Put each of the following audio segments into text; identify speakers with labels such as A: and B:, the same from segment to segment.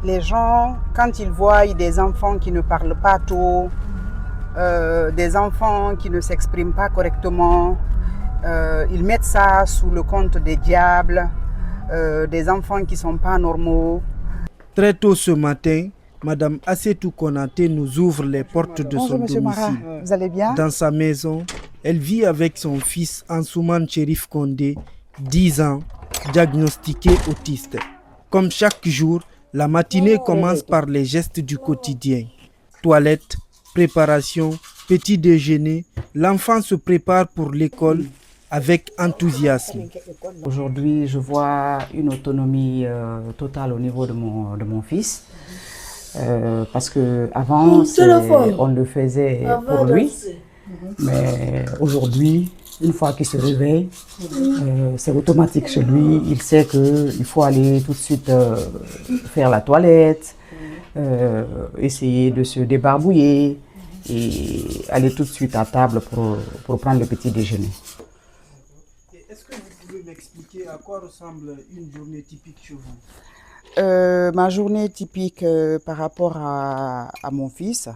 A: Les gens, quand ils voient des enfants qui ne parlent pas tôt, des enfants qui ne s'expriment pas correctement, ils mettent ça sous le compte des diables, des enfants qui ne sont pas normaux.
B: Très tôt ce matin, Madame Assetou Konaté nous ouvre les portes de son domicile.
A: Mara, vous allez bien?
B: Dans sa maison, elle vit avec son fils Ansouman Chérif Kondé, 10 ans, diagnostiqué autiste. Comme chaque jour, la matinée commence par les gestes du quotidien. Toilette, préparation, petit déjeuner, l'enfant se prépare pour l'école avec enthousiasme.
C: Aujourd'hui, je vois une autonomie totale au niveau de mon fils. Parce qu'avant, on le faisait pour lui. Mais aujourd'hui, une fois qu'il se réveille, c'est automatique chez lui. Il sait qu'il faut aller tout de suite faire la toilette, essayer de se débarbouiller et aller tout de suite à table pour prendre le petit déjeuner.
B: Est-ce que vous pouvez m'expliquer à quoi ressemble une journée typique chez vous?
A: Ma journée typique par rapport à mon fils,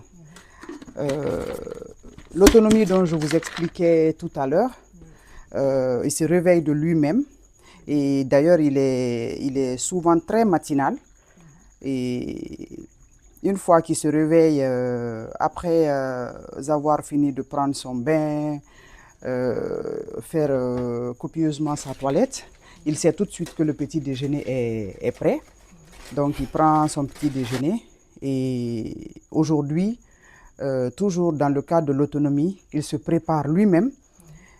A: l'autonomie dont je vous expliquais tout à l'heure, il se réveille de lui-même et d'ailleurs il est souvent très matinal et une fois qu'il se réveille après avoir fini de prendre son bain, faire copieusement sa toilette, il sait tout de suite que le petit déjeuner est prêt. Donc il prend son petit déjeuner et aujourd'hui, toujours dans le cadre de l'autonomie, il se prépare lui-même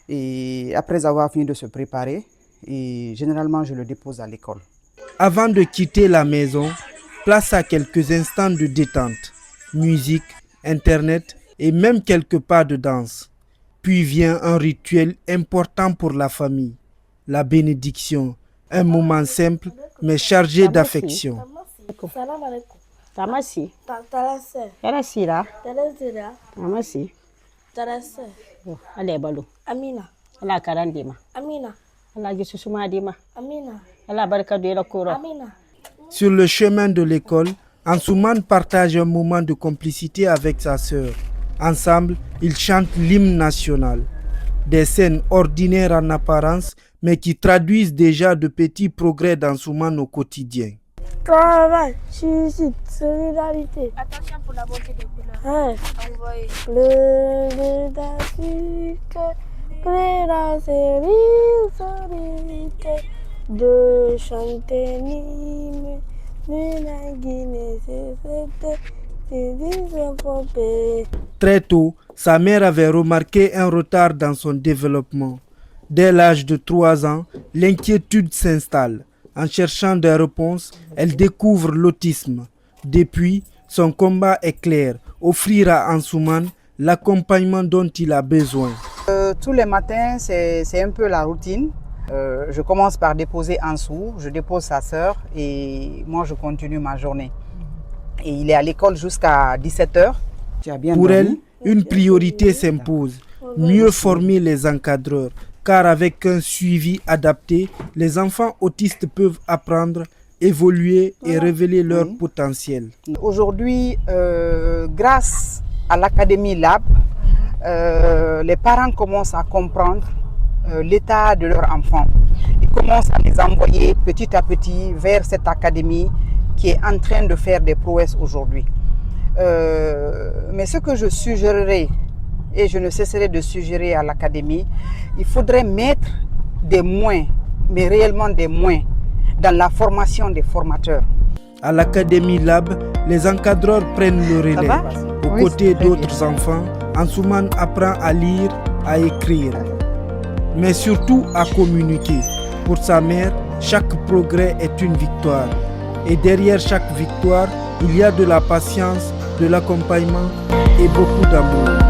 A: et après avoir fini de se préparer, et généralement je le dépose à l'école.
B: Avant de quitter la maison, place à quelques instants de détente, musique, internet et même quelques pas de danse. Puis vient un rituel important pour la famille, la bénédiction, un moment simple mais chargé d'affection.
D: Tamasi.
E: Tarase.
D: Yarasira.
E: Tarasira.
D: Tamasi.
E: Tarase.
D: Ale balo.
E: Amina.
D: Ala karandima.
E: Amina.
D: Ala gisusuma dima.
E: Amina.
D: Ala barka de koro.
E: Amina.
B: Sur le chemin de l'école, Ansouman partage un moment de complicité avec sa sœur. Ensemble, ils chantent l'hymne national. Des scènes ordinaires en apparence, mais qui traduisent déjà de petits progrès d'Ansouman au quotidien.
E: Travail, suicide, solidarité. Attention pour la beauté des couleurs. Envoyez. Le d'Afrique, la solidarité. De chanter Nîmes, la Guinée,
B: Très tôt, sa mère avait remarqué un retard dans son développement. Dès l'âge de 3 ans, l'inquiétude s'installe. En cherchant des réponses, elle découvre l'autisme. Depuis, son combat est clair, offrir à Ansouman l'accompagnement dont il a besoin.
A: Tous les matins, c'est un peu la routine. Je commence par déposer Ansou, je dépose sa sœur et moi je continue ma journée. Et il est à l'école jusqu'à 17 h.
B: Pour elle, une priorité s'impose, mieux former les encadreurs, car avec un suivi adapté, les enfants autistes peuvent apprendre, évoluer et révéler leur potentiel.
A: Aujourd'hui, grâce à l'Académie Lab, les parents commencent à comprendre l'état de leurs enfants. Ils commencent à les envoyer petit à petit vers cette académie qui est en train de faire des prouesses aujourd'hui. Mais ce que je suggérerais, et je ne cesserai de suggérer à l'académie, il faudrait mettre des moyens, mais réellement des moyens, dans la formation des formateurs.
B: À l'Académie Lab, les encadreurs prennent le relais. Aux côtés d'autres enfants, Ansouman apprend à lire, à écrire, mais surtout à communiquer. Pour sa mère, chaque progrès est une victoire. Et derrière chaque victoire, il y a de la patience, de l'accompagnement et beaucoup d'amour.